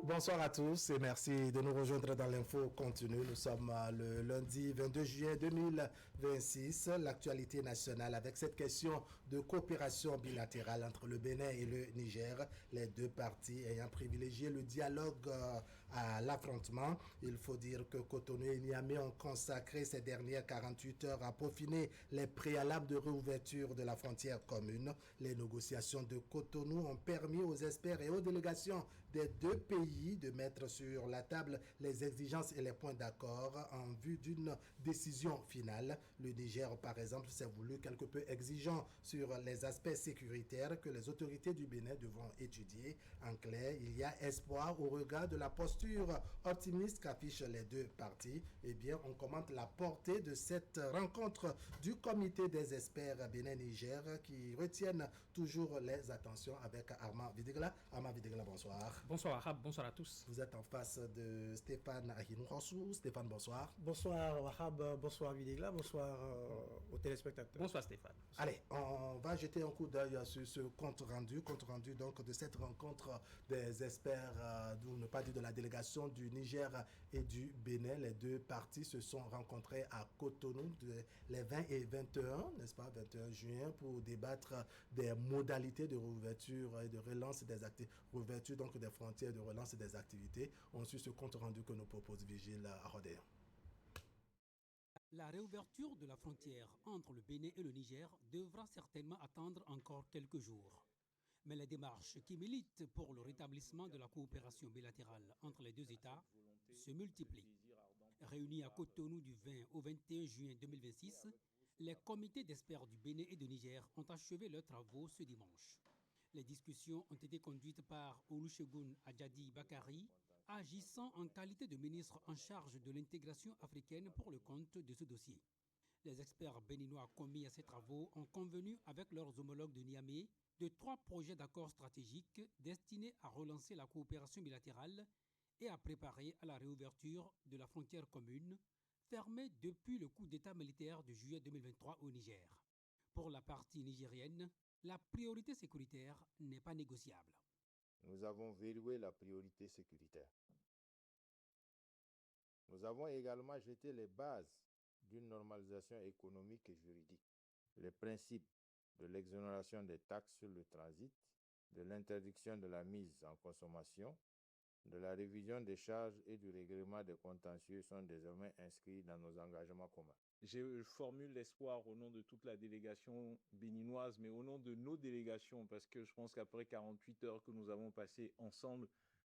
Bonsoir à tous et merci de nous rejoindre dans l'info continue. Nous sommes le lundi 22 juillet 2026. L'actualité nationale avec cette question de coopération bilatérale entre le Bénin et le Niger, les deux parties ayant privilégié le dialogue à l'affrontement. Il faut dire que Cotonou et Niamey ont consacré ces dernières 48 heures à peaufiner les préalables de réouverture de la frontière commune. Les négociations de Cotonou ont permis aux experts et aux délégations des deux pays de mettre sur la table les exigences et les points d'accord en vue d'une décision finale. Le Niger, par exemple, s'est voulu quelque peu exigeant sur les aspects sécuritaires que les autorités du Bénin devront étudier. En clair, il y a espoir au regard de la posture optimiste qu'affichent les deux parties. Eh bien, on commente la portée de cette rencontre du comité des experts Bénin-Niger qui retiennent toujours les attentions avec Armand Videgla. Armand Videgla, bonsoir. Bonsoir Arab, bonsoir à tous. Vous êtes en face de Stéphane Ahinou-Rossou. Stéphane, bonsoir. Bonsoir Wahab, bonsoir Videgla, bonsoir aux téléspectateurs. Bonsoir Stéphane. Allez, on va jeter un coup d'œil sur ce compte rendu donc de cette rencontre des experts, ne pas dire de la délégation du Niger et du Bénin. Les deux parties se sont rencontrées à Cotonou les 20 et 21, n'est-ce pas, 21 juin, pour débattre des modalités de réouverture et de relance des activités, réouverture donc des frontières, de relance des activités. On suit ce compte rendu que nous propose Vigile à Rodéon. La réouverture de la frontière entre le Bénin et le Niger devra certainement attendre encore quelques jours. Mais les démarches qui militent pour le rétablissement de la coopération bilatérale entre les deux États se multiplient. Réunis à Cotonou du 20 au 21 juin 2026, les comités d'experts du Bénin et du Niger ont achevé leurs travaux ce dimanche. Les discussions ont été conduites par Olusegun Adjadi Bakari, agissant en qualité de ministre en charge de l'intégration africaine pour le compte de ce dossier. Les experts béninois commis à ces travaux ont convenu avec leurs homologues de Niamey de 3 projets d'accords stratégiques destinés à relancer la coopération bilatérale et à préparer à la réouverture de la frontière commune, fermée depuis le coup d'État militaire de juillet 2023 au Niger. Pour la partie nigérienne, la priorité sécuritaire n'est pas négociable. Nous avons verrouillé la priorité sécuritaire. Nous avons également jeté les bases d'une normalisation économique et juridique. Les principes de l'exonération des taxes sur le transit, de l'interdiction de la mise en consommation, de la révision des charges et du règlement des contentieux sont désormais inscrits dans nos engagements communs. Je formule l'espoir au nom de toute la délégation béninoise, mais au nom de nos délégations, parce que je pense qu'après 48 heures que nous avons passées ensemble,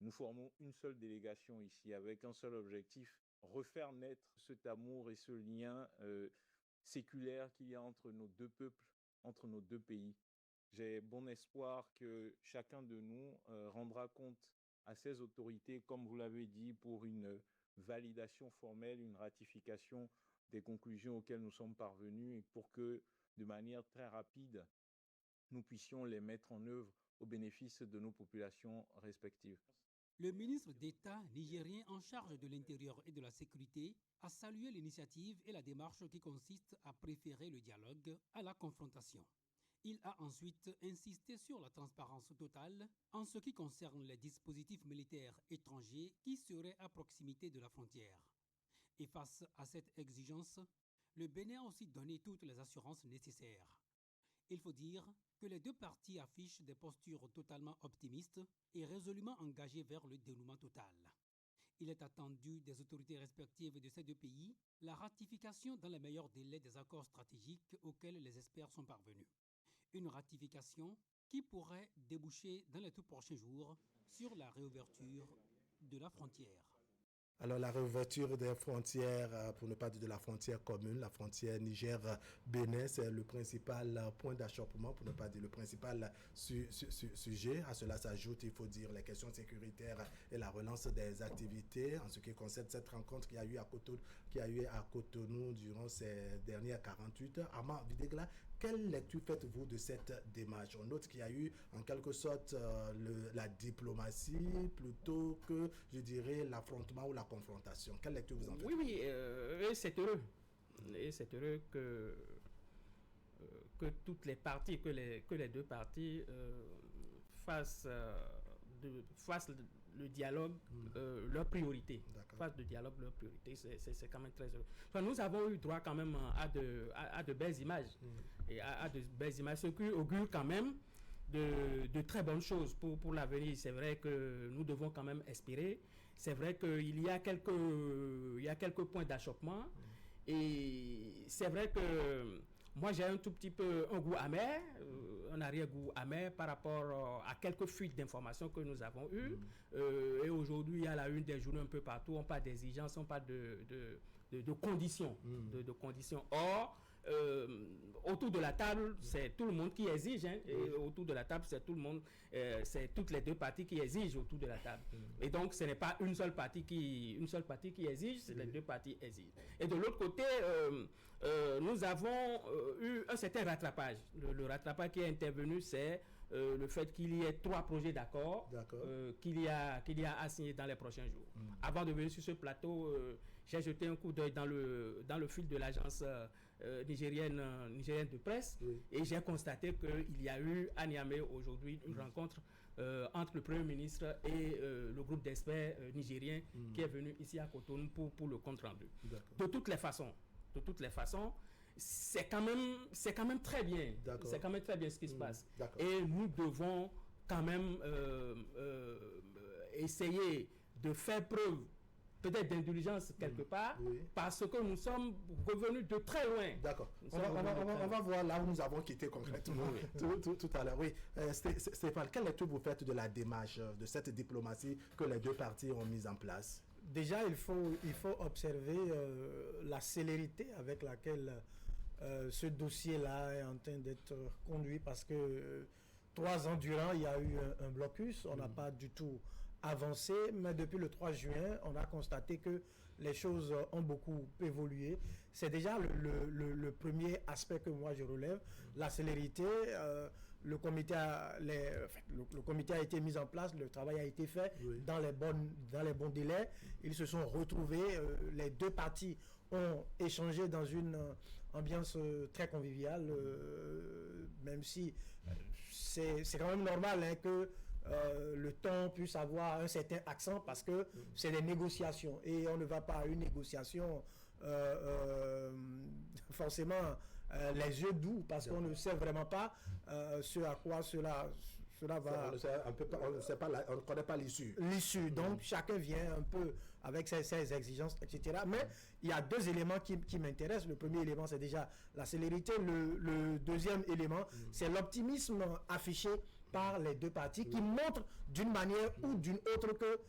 nous formons une seule délégation ici, avec un seul objectif, refaire naître cet amour et ce lien séculaire qu'il y a entre nos deux peuples, entre nos deux pays. J'ai bon espoir que chacun de nous rendra compte à ces autorités, comme vous l'avez dit, pour une validation formelle, une ratification des conclusions auxquelles nous sommes parvenus et pour que, de manière très rapide, nous puissions les mettre en œuvre au bénéfice de nos populations respectives. Le ministre d'État nigérien en charge de l'Intérieur et de la Sécurité a salué l'initiative et la démarche qui consiste à préférer le dialogue à la confrontation. Il a ensuite insisté sur la transparence totale en ce qui concerne les dispositifs militaires étrangers qui seraient à proximité de la frontière. Et face à cette exigence, le Bénin a aussi donné toutes les assurances nécessaires. Il faut dire que les deux parties affichent des postures totalement optimistes et résolument engagées vers le dénouement total. Il est attendu des autorités respectives de ces deux pays la ratification dans les meilleurs délais des accords stratégiques auxquels les experts sont parvenus. Une ratification qui pourrait déboucher dans les tout prochains jours sur la réouverture de la frontière. Alors la réouverture des frontières, pour ne pas dire de la frontière commune, la frontière Niger-Bénin, c'est le principal point d'achoppement, pour ne pas dire le principal sujet. À cela s'ajoute, il faut dire, les questions sécuritaires et la relance des activités. En ce qui concerne cette rencontre qu'il y a eu à Cotonou durant ces dernières 48 heures. Armand Videgla, quelle lecture faites-vous de cette démarche? On note qu'il y a eu en quelque sorte la diplomatie plutôt que, je dirais, l'affrontement ou la confrontation. Quelle lecture vous en faites? Oui, et c'est heureux. Et c'est heureux que toutes les parties, que les deux parties fassent fassent le dialogue leur priorité. D'accord. Fassent le dialogue leur priorité. C'est quand même très heureux. Enfin, nous avons eu droit quand même à de belles images. Et à de belles images, ce qui augure quand même de très bonnes choses pour l'avenir. C'est vrai que nous devons quand même espérer. C'est vrai qu'il y a quelques points d'achoppement. Et c'est vrai que moi j'ai un tout petit peu un goût amer, un arrière-goût amer par rapport à quelques fuites d'informations que nous avons eues. Et aujourd'hui, à la une des journaux un peu partout, on parle d'exigences, on parle de conditions. De conditions. Or, autour de la table, c'est tout le monde qui exige. Et autour de la table, c'est tout le monde, c'est toutes les deux parties qui exigent autour de la table. Et donc, ce n'est pas une seule partie qui exige, c'est les deux parties exigent. Et de l'autre côté, nous avons eu un certain rattrapage. Le rattrapage qui est intervenu, c'est le fait qu'il y ait 3 projets d'accord qu'il y a à signer dans les prochains jours. Avant de venir sur ce plateau, j'ai jeté un coup d'œil dans le fil de l'agence nigérienne de presse et j'ai constaté qu'il y a eu à Niamey aujourd'hui une rencontre entre le Premier ministre et le groupe d'experts nigériens qui est venu ici à Cotonou pour le compte rendu. De toutes les façons, c'est quand même très bien. C'est quand même très bien ce qui se passe. Et nous devons quand même essayer de faire preuve peut-être d'indulgence quelque part, parce que nous sommes revenus de très loin. D'accord. On va voir là où nous avons quitté concrètement tout à l'heure. Oui, Stéphane, quelle lecture vous faites de la démarche, de cette diplomatie que les deux parties ont mise en place? Déjà, il faut observer la célérité avec laquelle ce dossier-là est en train d'être conduit, parce que 3 ans durant, il y a eu un blocus, on n'a pas du tout avancé, mais depuis le 3 juin, on a constaté que les choses ont beaucoup évolué. C'est déjà le premier aspect que moi je relève, la célérité. Le comité a été mis en place, le travail a été fait dans les bons délais. Ils se sont retrouvés, les deux parties ont échangé dans une ambiance très conviviale, même si c'est quand même normal que le ton puisse avoir un certain accent, parce que c'est des négociations et on ne va pas à une négociation forcément les yeux doux, parce qu'on ne sait vraiment pas ce à quoi cela va. On ne connaît pas l'issue. Donc chacun vient un peu avec ses exigences, etc. Mais il y a 2 éléments qui m'intéressent. Le premier élément, c'est déjà la célérité. Le deuxième élément, c'est l'optimisme affiché par les deux parties, qui montrent d'une manière ou d'une autre que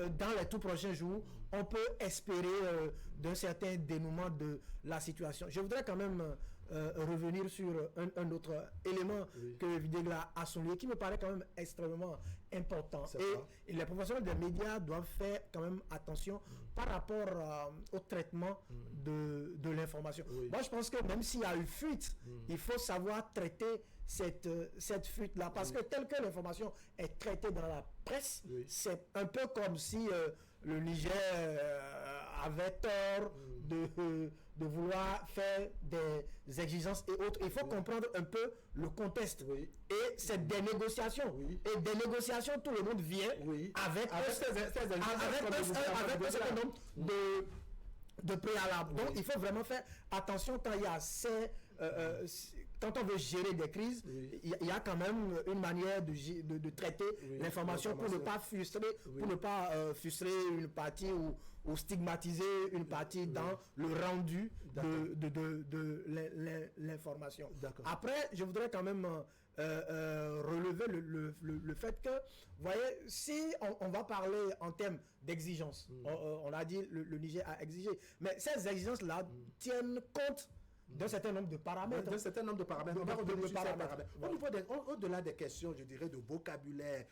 dans les tout prochains jours, on peut espérer d'un certain dénouement de la situation. Je voudrais quand même revenir sur un autre élément que Videgla a souligné, qui me paraît quand même extrêmement important. Et les professionnels des médias doivent faire quand même attention par rapport au traitement de l'information. Moi, je pense que même s'il y a eu fuite, il faut savoir traiter cette fuite-là, parce que telle que l'information est traitée dans la presse, c'est un peu comme si le Niger avait tort de vouloir faire des exigences et autres. Il faut comprendre un peu le contexte. Et c'est des négociations. Et des négociations, tout le monde vient avec un certain nombre de préalables. Donc, il faut vraiment faire attention quand il y a quand on veut gérer des crises, il y a quand même une manière de traiter l'information pour ne pas frustrer, une partie ou stigmatiser une partie dans le rendu de l'information. Après, je voudrais quand même relever le fait que, vous voyez, si on va parler en termes d'exigence, on a dit le Niger a exigé, mais ces exigences-là tiennent compte d'un certain nombre de paramètres. Au-delà des questions, je dirais, de vocabulaire,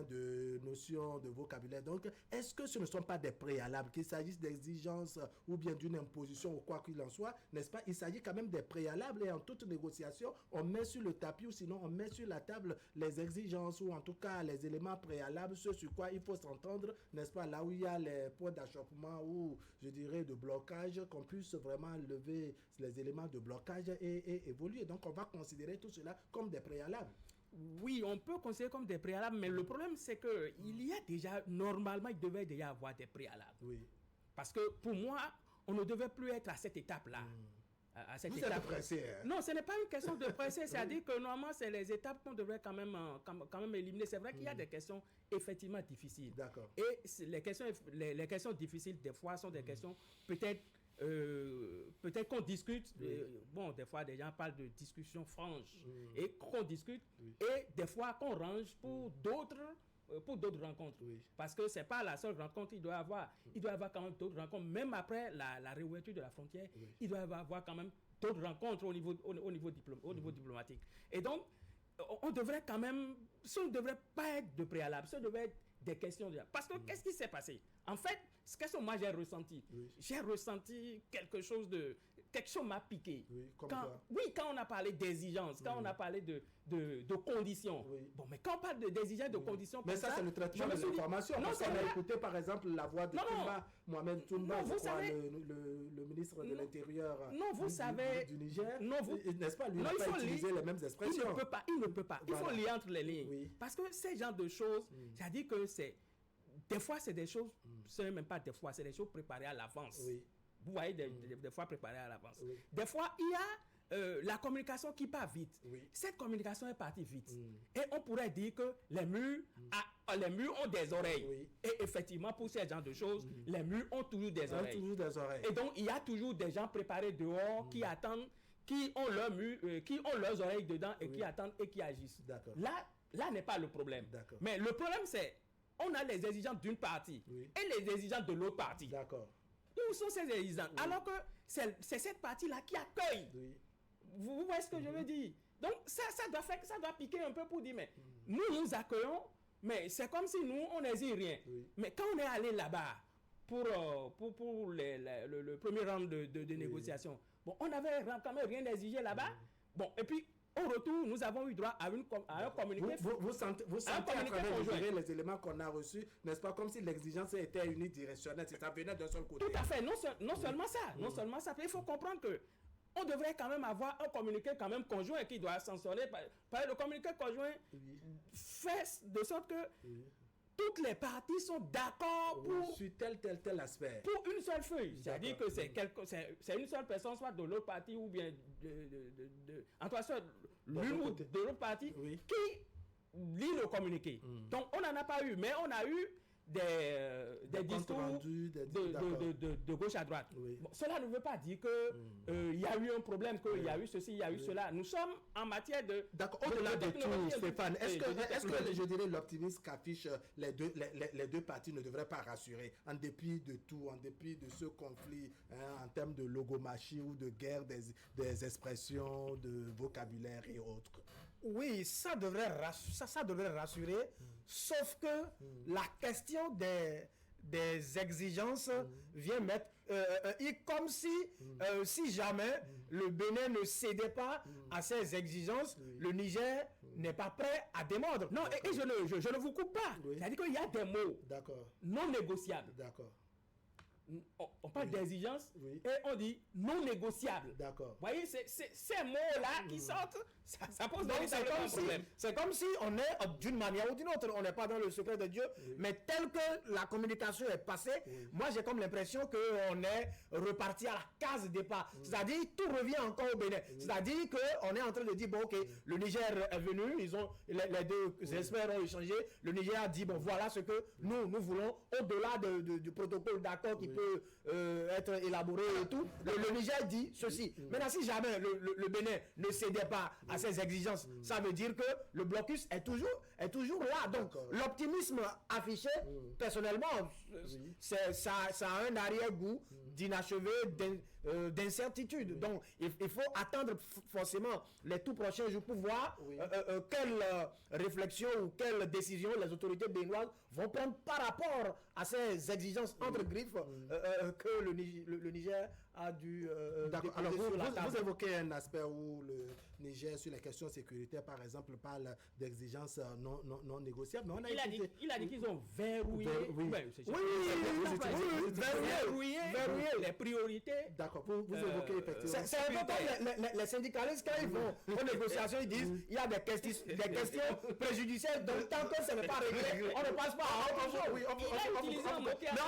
de notions de vocabulaire. Donc, est-ce que ce ne sont pas des préalables, qu'il s'agisse d'exigences ou bien d'une imposition ou quoi qu'il en soit, n'est-ce pas? Il s'agit quand même des préalables, et en toute négociation, on met sur le tapis ou sinon on met sur la table les exigences ou en tout cas les éléments préalables, ce sur quoi il faut s'entendre, n'est-ce pas? Là où il y a les points d'achoppement ou, je dirais, de blocage, qu'on puisse vraiment lever les éléments de blocage et évoluer. Donc, on va considérer tout cela comme des préalables. Oui, on peut considérer comme des préalables, mais le problème, c'est que il y a déjà, normalement, il devait déjà avoir des préalables. Oui. Parce que pour moi, on ne devait plus être à cette étape-là. À cette Vous étape. êtes pressé, hein? Non, ce n'est pas une question de presser, c'est-à-dire que normalement, c'est les étapes qu'on devrait quand même éliminer. C'est vrai qu'il y a des questions effectivement difficiles. D'accord. Et les questions difficiles, des fois, sont des questions peut-être qu'on discute. Bon, des fois, des gens parlent de discussion franche et qu'on discute. Et des fois, qu'on range pour d'autres rencontres. Oui. Parce que ce n'est pas la seule rencontre qu'il doit avoir. Il doit y avoir quand même d'autres rencontres. Même après la réouverture de la frontière, il doit y avoir quand même d'autres rencontres au niveau diplomatique. Et donc, on devrait quand même... Ce ne devrait pas être de préalable. Ce devrait être des questions. Parce que qu'est-ce qui s'est passé? En fait, qu'est-ce que moi j'ai ressenti? J'ai ressenti quelque chose m'a piqué. Oui, quand on a parlé d'exigence, quand on a parlé de conditions. Oui. Bon, mais quand on parle d'exigence, de conditions... Mais ça, c'est le traitement de l'information. Non, on a écouté, par exemple, la voix de Mohamed Toumba, le ministre de l'Intérieur du Niger. N'est-ce pas? Lui, il n'a pas utilisé les mêmes expressions. Il ne peut pas. Il faut lire entre les lignes. Oui. Parce que ces genres de choses, c'est-à-dire que des fois, c'est des choses, ce n'est même pas des fois, c'est des choses préparées à l'avance. Oui. Vous voyez, des fois préparées à l'avance. Oui. Des fois, il y a la communication qui part vite. Oui. Cette communication est partie vite. Et on pourrait dire que les murs ont des oreilles. Oui. Et effectivement, pour ce genre de choses, les murs ont toujours des oreilles. Et donc, il y a toujours des gens préparés dehors qui attendent, qui ont leurs oreilles dedans et qui attendent et qui agissent. Là n'est pas le problème. Mais le problème, c'est on a les exigences d'une partie et les exigences de l'autre partie. D'accord. Où sont ces exigences? Alors que c'est cette partie-là qui accueille. Vous voyez ce que je veux dire? Donc, ça doit piquer un peu pour dire, mais nous accueillons, mais c'est comme si nous, on n'exige rien. Mais quand on est allé là-bas pour le premier round de négociation, bon, on n'avait quand même rien exigé là-bas. Bon, et puis, au retour, nous avons eu droit à un communiqué. Vous sentez à travers les éléments qu'on a reçus, n'est-ce pas, comme si l'exigence était unidirectionnelle, ça venait d'un seul côté. Tout à fait, non seulement ça, il faut comprendre que on devrait quand même avoir un communiqué quand même conjoint qui doit sanctionner. Le communiqué conjoint fait de sorte que toutes les parties sont d'accord sur tel aspect. Pour une seule feuille. C'est-à-dire que c'est une seule personne, soit de l'autre partie ou bien en tout cas, l'une ou de l'autre partie qui lit le communiqué. Donc, on n'en a pas eu, mais on a eu des discours de gauche à droite. Bon, cela ne veut pas dire qu'il y a eu un problème, qu'il y a eu ceci, il y a eu cela. Nous sommes en matière de... D'accord, au-delà de tout, Stéphane, est-ce que je dirais l'optimisme qu'affichent les deux parties ne devrait pas rassurer, en dépit de tout, en dépit de ce conflit, en termes de logomachie ou de guerre des expressions, de vocabulaire et autres? Oui, ça devrait rassurer, sauf que la question des exigences vient mettre, comme si jamais le Bénin ne cédait pas à ces exigences, le Niger n'est pas prêt à démordre. Non, et je ne vous coupe pas. C'est-à-dire qu'il y a des mots non négociables. D'accord. On parle d'exigence et on dit non négociable. D'accord. Vous voyez, ces mots-là qui sortent, ça pose des problèmes. C'est comme si on est d'une manière ou d'une autre, on n'est pas dans le secret de Dieu, mais tel que la communication est passée, moi j'ai comme l'impression qu'on est reparti à la case départ. C'est-à-dire tout revient encore au Bénin. C'est-à-dire qu'on est en train de dire, bon ok, le Niger est venu, les deux experts ont échangé, le Niger a dit, bon voilà ce que nous voulons, au-delà du protocole d'accord qui peut être élaboré et tout. Le Niger dit ceci. Maintenant, si jamais le Bénin ne cédait pas à ces exigences, ça veut dire que le blocus est toujours là. Donc, l'optimisme affiché, personnellement, ça a un arrière-goût d'inachevé, d'incertitude. Donc, il faut attendre forcément les tout prochains jours pour voir quelle réflexion ou quelle décision les autorités béninoises vont prendre par rapport à ces exigences entre griffes que le Niger a dû D'accord. Alors, vous évoquez un aspect où le Niger, sur les questions sécuritaires, par exemple, parle d'exigences non négociables. Mais il a dit qu'ils ont verrouillé. Verrouillé les priorités D'accord, vous évoquez effectivement. C'est un peu comme les syndicalistes, quand ils vont aux négociations, ils disent il y a des questions préjudicielles, donc tant que ça n'est pas réglé, on ne passe pas à autre chose. Oui, mais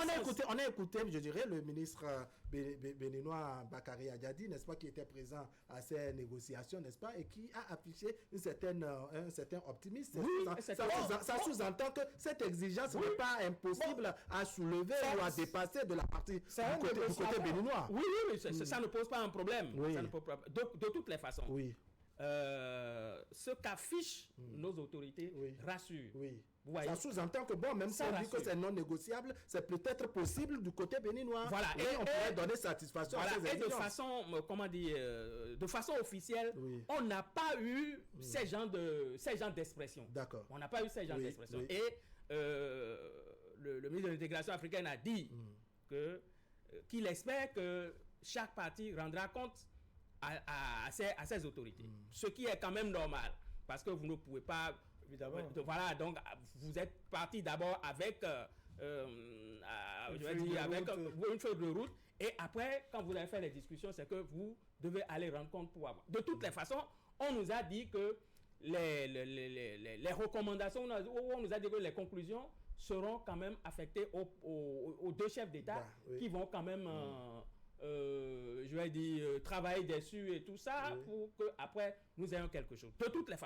on a écouté, je dirais, le ministre béninois Bakary Adjadi, n'est-ce pas, qui était présent à ces négociations, n'est-ce pas, et qui a affiché un certain optimisme. Oui, ça sous-entend que cette exigence n'est pas impossible à soulever ou à dépasser de la partie du côté béninois. Oui, ça ne pose pas un problème. Oui. Ça ne pose pas, de toutes les façons. Oui. Ce qu'affichent nos autorités rassure. Oui. Vous voyez? Ça sous-entend que bon, même si on dit que c'est non négociable, c'est peut-être possible du côté béninois. Voilà. Et on pourrait donner satisfaction à ces exigences. De façon officielle, on n'a pas eu ces genres d'expressions. D'accord. On n'a pas eu ces genres d'expressions. Et le ministre de l'intégration africaine a dit qu'il espère que chaque parti rendra compte à ses autorités. Ce qui est quand même normal, parce que vous ne pouvez pas... Évidemment. Voilà, donc vous êtes parti d'abord avec une feuille de route, et après, quand vous avez fait les discussions, c'est que vous devez aller rendre compte pour avoir. De toutes les façons, on nous a dit que les recommandations, on nous a dit que les conclusions seront quand même affectées aux deux chefs d'État qui vont quand même... je vais dire, travailler dessus et tout ça pour qu'après nous ayons quelque chose. De toutes les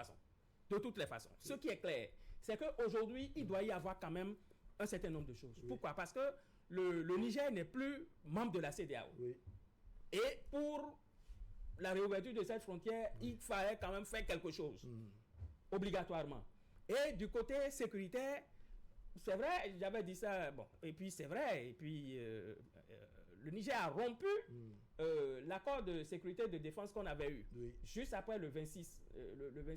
façons. Ce qui est clair, c'est qu'aujourd'hui, il doit y avoir quand même un certain nombre de choses. Pourquoi? Parce que le Niger n'est plus membre de la CEDEAO. Et pour la réouverture de cette frontière, il fallait quand même faire quelque chose, obligatoirement. Et du côté sécuritaire, c'est vrai, j'avais dit ça, bon, et puis c'est vrai, et puis le Niger a rompu l'accord de sécurité et de défense qu'on avait eu juste après le 26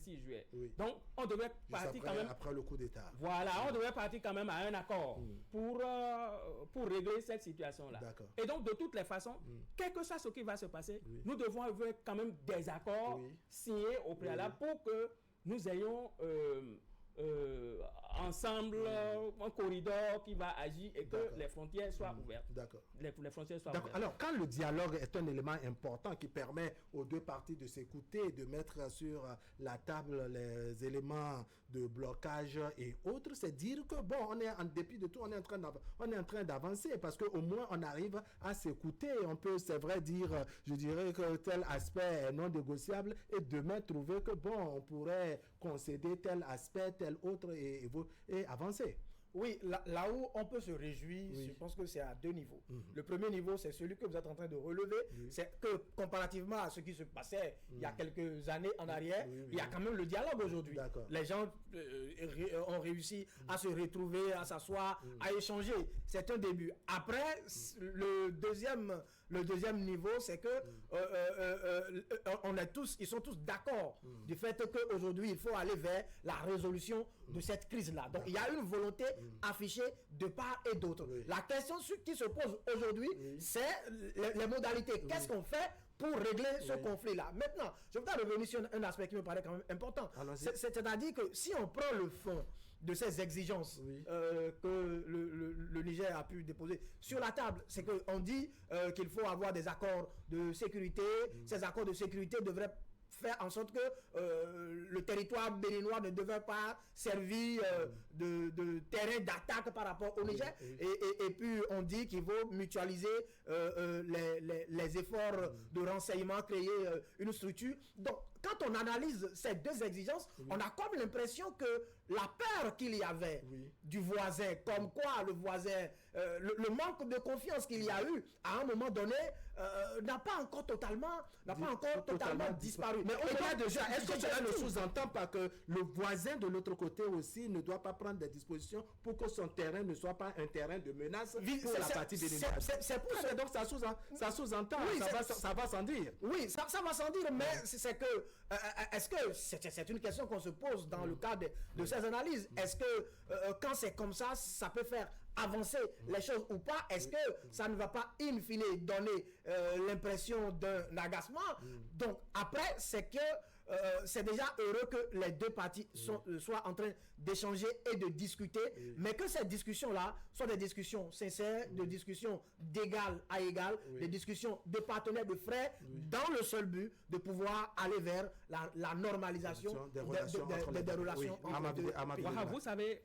juillet. Donc, on devait partir quand même... Après le coup d'État. Voilà, on devait partir quand même à un accord pour régler cette situation-là. Et donc, de toutes les façons, quel que soit ce qui va se passer, nous devons avoir quand même des accords signés au préalable pour que nous ayons... ensemble un corridor qui va agir et que les frontières soient ouvertes. D'accord. Les frontières soient ouvertes. Alors, quand le dialogue est un élément important qui permet aux deux parties de s'écouter et de mettre sur la table les éléments de blocage et autres, c'est dire que bon, on est en dépit de tout, on est en train d'avancer parce qu'au moins on arrive à s'écouter. On peut, c'est vrai, dire, je dirais que tel aspect est non négociable et demain trouver que bon, on pourrait concéder tel aspect, tel autre et avancer. Oui, là où on peut se réjouir, je pense que c'est à deux niveaux. Le premier niveau, c'est celui que vous êtes en train de relever. C'est que comparativement à ce qui se passait il y a quelques années en arrière, il y a quand même le dialogue aujourd'hui. Les gens ont réussi à se retrouver, à s'asseoir, à échanger. C'est un début. Après, le deuxième niveau, c'est que ils sont tous d'accord du fait qu'aujourd'hui, il faut aller vers la résolution de cette crise-là. Donc, il y a une volonté affichée de part et d'autre. La question qui se pose aujourd'hui, c'est les modalités. Qu'est-ce qu'on fait pour régler ce conflit-là? Maintenant, je voudrais revenir sur un aspect qui me paraît quand même important. C'est-à-dire que si on prend le fond de ces exigences que le Niger a pu déposer sur la table, c'est qu'on dit qu'il faut avoir des accords de sécurité. Ces accords de sécurité devraient faire en sorte que le territoire béninois ne devait pas servir de terrain d'attaque par rapport au Niger. Et puis on dit qu'il faut mutualiser les efforts de renseignement, créer une structure. Donc quand on analyse ces deux exigences, on a comme l'impression que la peur qu'il y avait du voisin, comme quoi le voisin, le manque de confiance qu'il y a eu à un moment donné, n'a pas encore totalement disparu. Mais au-delà de ça, est-ce que cela ne sous-entend pas que le voisin de l'autre côté aussi ne doit pas prendre des dispositions pour que son terrain ne soit pas un terrain de menace pour la partie béninoise? C'est pour ça. Donc ça sous-entend, ça va sans dire. Oui, ça va sans dire, mais c'est que est-ce que c'est une question qu'on se pose dans le cadre de ces analyses? Est-ce que quand c'est comme ça, ça peut faire avancer les choses ou pas? Est-ce que ça ne va pas in fine donner l'impression d'un agacement? Donc après, c'est que c'est déjà heureux que les deux parties soient en train d'échanger et de discuter, mais que ces discussions-là soient des discussions sincères, des discussions d'égal à égal, des discussions de partenaires, de frères, dans le seul but de pouvoir aller vers la normalisation des relations entre les deux pays. Vous savez,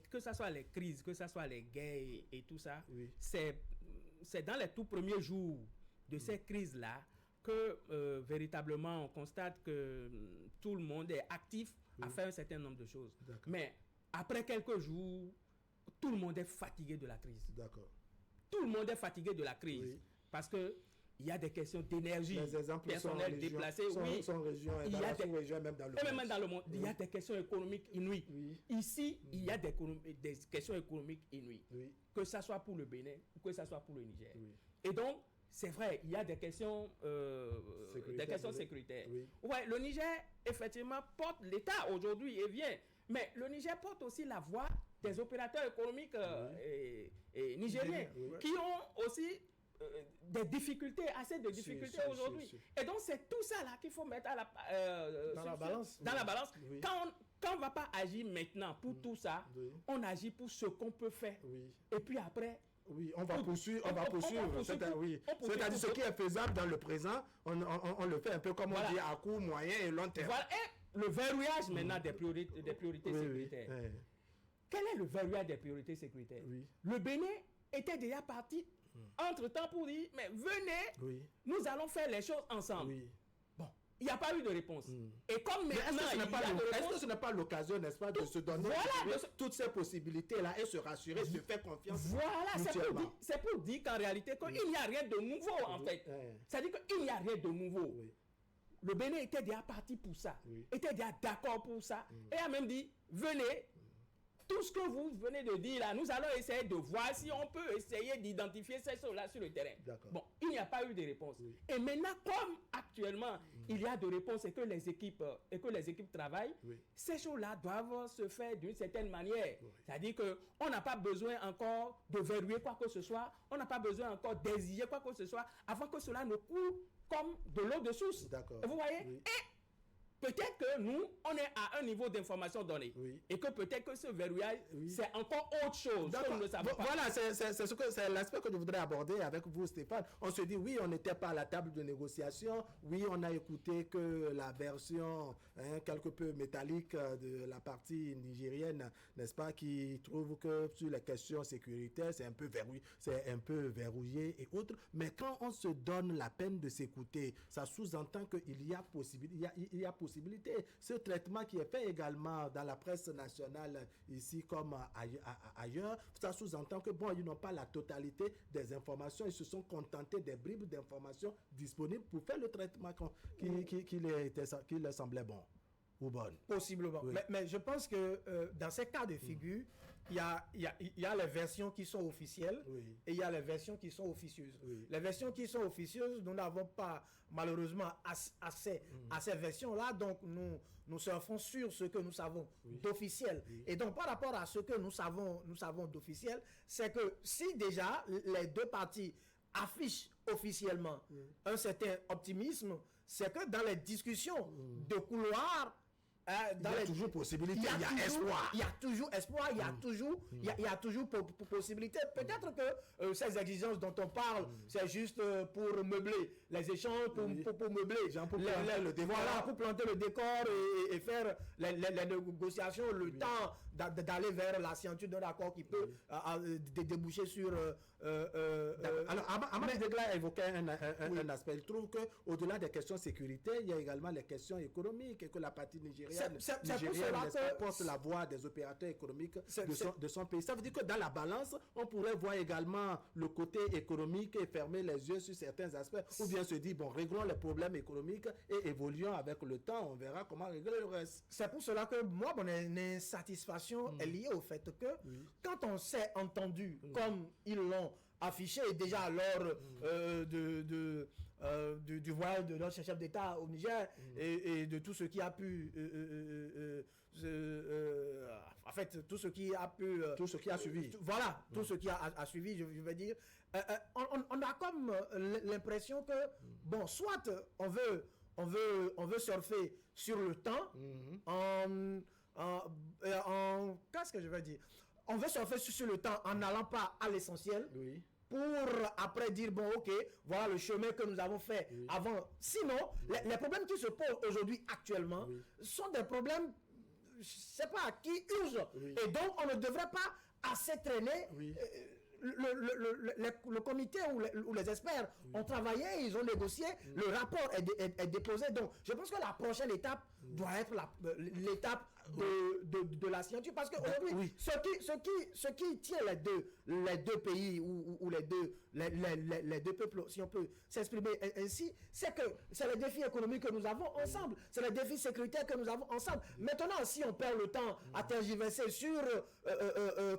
que ce soit les crises, que ce soit les guerres et tout ça, c'est dans les tout premiers jours de ces crises-là que véritablement on constate que tout le monde est actif à faire un certain nombre de choses. Mais après quelques jours, tout le monde est fatigué de la crise. Tout le monde est fatigué de la crise parce que il y a des questions d'énergie personnelle déplacée. Il y a des régions, même dans le monde. Il y a des questions économiques inouïes. Ici, il y a des questions économiques inouïes. Que ça soit pour le Bénin ou que ça soit pour le Niger. Et donc, c'est vrai, il y a des questions sécuritaires. Ouais, le Niger, effectivement, porte l'État aujourd'hui et vient. Mais le Niger porte aussi la voix des opérateurs économiques et nigériens qui ont aussi des difficultés, assez de difficultés aujourd'hui. Et donc, c'est tout ça là qu'il faut mettre dans la balance. Quand on ne va pas agir maintenant pour tout ça, on agit pour ce qu'on peut faire. Et puis après, on va poursuivre. C'est-à-dire ce qui est faisable dans le présent, on le fait un peu comme on dit à court, moyen et long terme. Voilà. Et le verrouillage maintenant des priorités sécuritaires. Quel est le verrouillage des priorités sécuritaires? Le Bénin était déjà parti entre-temps pour dire, mais venez, nous allons faire les choses ensemble. Bon, il n'y a pas eu de réponse. Et comme maintenant, est-ce que ce n'est pas l'occasion, n'est-ce pas, de se donner toutes ces possibilités-là et se rassurer, se faire confiance? Voilà, c'est pour dire qu'en réalité, il n'y a rien de nouveau, en fait. C'est-à-dire qu'il n'y a rien de nouveau. Le Bénin était déjà parti pour ça, était déjà d'accord pour ça, et a même dit, venez, tout ce que vous venez de dire là, nous allons essayer de voir si on peut essayer d'identifier ces choses-là sur le terrain. Bon, il n'y a pas eu de réponse. Et maintenant, comme actuellement, il y a de réponses et que les équipes travaillent, ces choses-là doivent se faire d'une certaine manière. C'est-à-dire qu'on n'a pas besoin encore de verrouiller quoi que ce soit, on n'a pas besoin encore d'exiger quoi que ce soit avant que cela ne coule comme de l'eau de source. Vous voyez? Et peut-être que nous, on est à un niveau d'information donné. Et que peut-être que ce verrouillage, c'est encore autre chose que nous ne savons pas. Voilà, c'est l'aspect que je voudrais aborder avec vous, Stéphane. On se dit, oui, on n'était pas à la table de négociation. Oui, on a écouté que la version quelque peu métallique de la partie nigérienne, n'est-ce pas, qui trouve que sur les questions sécuritaires, c'est un peu verrouillé et autres. Mais quand on se donne la peine de s'écouter, ça sous-entend qu'il y a possibilité. Ce traitement qui est fait également dans la presse nationale ici comme ailleurs, ça sous-entend que bon, ils n'ont pas la totalité des informations, ils se sont contentés des bribes d'informations disponibles pour faire le traitement qui leur semblait bon ou bonne. Possiblement. Mais je pense que dans ces cas de figure, il y a les versions qui sont officielles et il y a les versions qui sont officieuses. Les versions qui sont officieuses, nous n'avons pas malheureusement assez à ces versions-là, donc nous surfons sur ce que nous savons d'officiel. Et donc par rapport à ce que nous savons d'officiel, c'est que si déjà les deux parties affichent officiellement un certain optimisme, c'est que dans les discussions de couloir, il y a toujours possibilité, il y a espoir. Il y a toujours espoir, il y a toujours possibilité. Peut-être que ces exigences dont on parle, c'est juste pour meubler les échanges, pour meubler, pour planter le décor et faire les négociations, le temps d'aller vers la signature d'un accord qui peut déboucher sur... Alors, Ahmed Degla a évoqué un aspect. Il trouve qu'au-delà des questions sécuritaires, il y a également les questions économiques et que la partie nigérienne porte la voix des opérateurs économiques de son pays. Ça veut dire que dans la balance, on pourrait voir également le côté économique et fermer les yeux sur certains aspects, ou bien se dire, bon, réglons les problèmes économiques et évoluons avec le temps, on verra comment régler le reste. C'est pour cela que moi, mon insatisfaction est liée au fait que quand on s'est entendu comme ils l'ont affiché déjà lors du voyage de notre chef d'État au Niger et de tout ce qui a pu en fait tout ce qui a pu tout ce qui a suivi tout ce qui a suivi, je veux dire, on a comme l'impression que bon, soit on on veut surfer sur le temps qu'est-ce que je veux dire? On veut surfer sur le temps en n'allant pas à l'essentiel. Oui. Pour après dire, bon, ok, voilà le chemin que nous avons fait avant. Sinon, les problèmes qui se posent aujourd'hui, actuellement, sont des problèmes, je sais pas, qui urgent. Et donc, on ne devrait pas assez traîner. Le comité ou les experts ont travaillé, ils ont négocié, le rapport est déposé. Donc, je pense que la prochaine étape doit être l'étape de la signature. Parce qu'aujourd'hui, ce qui tient les deux pays ou les deux peuples, si on peut s'exprimer ainsi, c'est que c'est les défis économiques que nous avons ensemble, c'est les défis sécuritaires que nous avons ensemble. Maintenant, si on perd le temps à tergiverser sur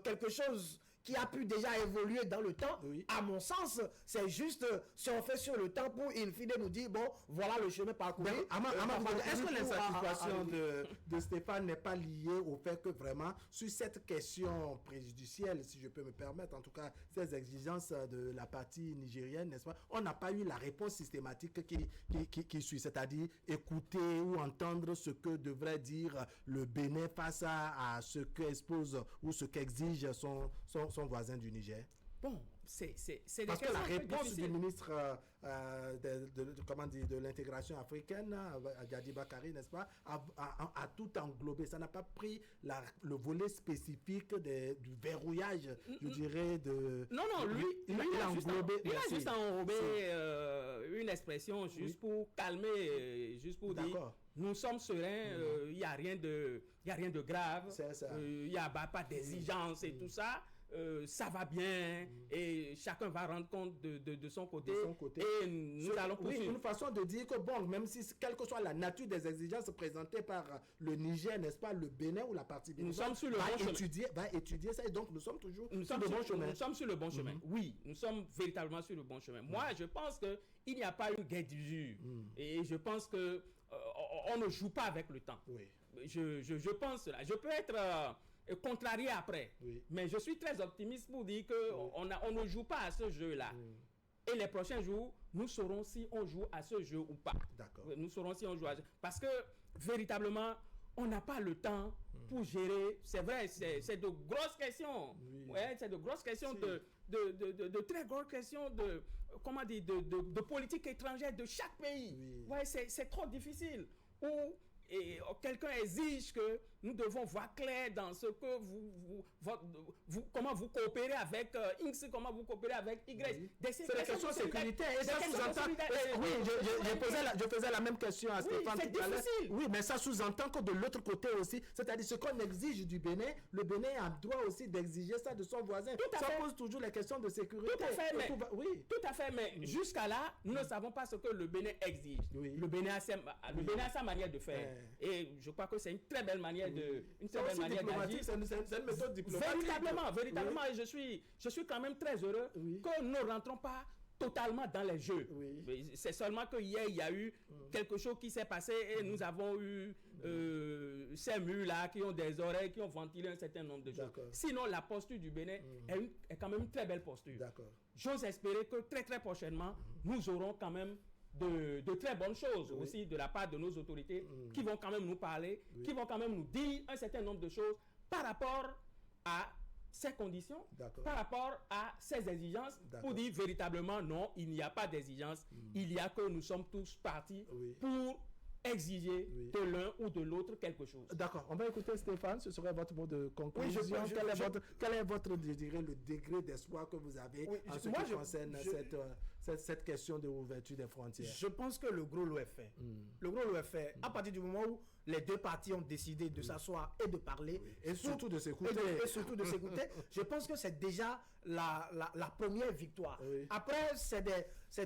quelque chose qui a pu déjà évoluer dans le temps, à mon sens, c'est juste surfer sur le temps pour, in fine, nous dire, bon, voilà le chemin parcouru. Est-ce que l'insatisfaction de Stéphane n'est pas liée au fait que vraiment, sur cette question préjudicielle, si je peux me permettre, en tout cas, ces exigences de la partie nigérienne, n'est-ce pas, on n'a pas eu la réponse systématique qui suit, c'est-à-dire écouter ou entendre ce que devrait dire le Bénin face à ce qu'expose ou ce qu'exige son voisin du Niger? Bon, c'est parce que la réponse du ministre de l'intégration africaine, Yadi Bakari, n'est-ce pas, a tout englobé. Ça n'a pas pris le volet spécifique du verrouillage, je dirais, de... Non, lui, il a juste englobé une expression juste pour calmer, juste pour dire... Nous sommes sereins, il n'y a rien de grave, il n'y a pas d'exigence et tout ça. Ça va bien et chacun va rendre compte de son côté. Et nous allons poursuivre. Une façon de dire que bon, même si quelle que soit la nature des exigences présentées par le Niger, n'est-ce pas, le Bénin ou la partie béninoise, nous sommes sur le bon chemin. Va étudier ça et donc nous sommes toujours sur le bon chemin. Nous sommes sur le bon chemin. Oui, nous sommes véritablement sur le bon chemin. Moi, je pense que il n'y a pas une guerre d'usure et je pense que on ne joue pas avec le temps. Je pense cela. Je peux être contrarié après, mais je suis très optimiste pour dire que on ne joue pas à ce jeu-là. Et les prochains jours, nous saurons si on joue à ce jeu ou pas. Nous saurons si on joue à ce jeu. Parce que véritablement, on n'a pas le temps pour gérer. C'est vrai, c'est de grosses questions. C'est de grosses questions, de très grosses questions de politique étrangère de chaque pays. C'est trop difficile. Et quelqu'un exige que nous devons voir clair dans ce que comment vous coopérez avec X, comment vous coopérez avec Y. C'est la question sécuritaire. Et ça sous-entend... Oui, je faisais la même question à Stéphane tout à l'heure. Oui, mais ça sous-entend que de l'autre côté aussi, c'est-à-dire ce qu'on exige du Bénin, le Bénin a droit aussi d'exiger ça de son voisin. Ça pose toujours les questions de sécurité. Tout à fait, mais jusqu'à là, nous ne savons pas ce que le Bénin exige. Le Bénin a sa manière de faire. Et je crois que c'est une très belle manière d'agir. C'est une méthode diplomatique. Véritablement, et je suis quand même très heureux que nous ne rentrons pas totalement dans les jeux. C'est seulement que hier, il y a eu quelque chose qui s'est passé et nous avons eu ces murs-là qui ont des oreilles, qui ont ventilé un certain nombre de choses. Sinon, la posture du Bénin est quand même une très belle posture. J'ose espérer que très très prochainement, nous aurons quand même de très bonnes choses aussi de la part de nos autorités qui vont quand même nous parler, qui vont quand même nous dire un certain nombre de choses par rapport à ces conditions, par rapport à ces exigences, pour dire véritablement non, il n'y a pas d'exigence, il y a que nous sommes tous partis pour exiger de l'un ou de l'autre quelque chose. D'accord, on va écouter Stéphane, ce serait votre mot de conclusion. Quel est votre, je dirais, le degré d'espoir que vous avez en ce qui concerne cette question de l'ouverture des frontières? Je pense que le gros lot est fait. Le gros lot est fait. À partir du moment où les deux parties ont décidé de s'asseoir et de parler, et surtout de s'écouter. Je pense que c'est déjà la première victoire. Après, c'est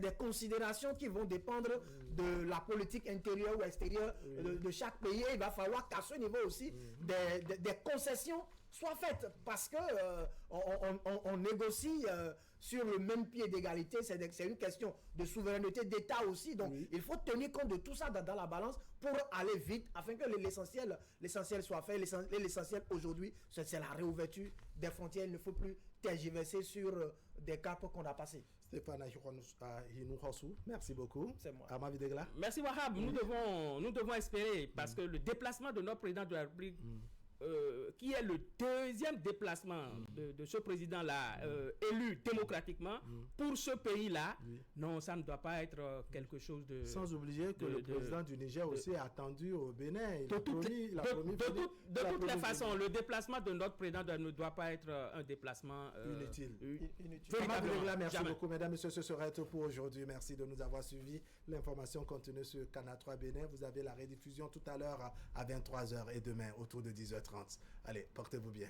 des considérations qui vont dépendre de la politique intérieure ou extérieure de chaque pays. Et il va falloir qu'à ce niveau aussi, des concessions soit faite parce que on négocie sur le même pied d'égalité. C'est une question de souveraineté d'État aussi. Donc, il faut tenir compte de tout ça dans la balance pour aller vite afin que l'essentiel soit fait. L'essentiel aujourd'hui, c'est la réouverture des frontières. Il ne faut plus tergiverser sur des caps qu'on a passés. Stéphane Hinouhassou, merci beaucoup. C'est moi. Amavi Degla. Merci Wahab. Nous devons espérer, parce que le déplacement de notre président de la République, qui est le deuxième déplacement de ce président-là, élu démocratiquement, pour ce pays-là, non, ça ne doit pas être quelque chose de... Sans oublier que le président du Niger aussi a attendu au Bénin. De toutes les façons, le déplacement de notre président ne doit pas être un déplacement inutile. Véritablement. Merci beaucoup, mesdames, messieurs. Ce sera tout pour aujourd'hui. Merci de nous avoir suivis. L'information continue sur Canal 3 Bénin. Vous avez la rediffusion tout à l'heure à 23h et demain autour de 10h30. Allez, portez-vous bien.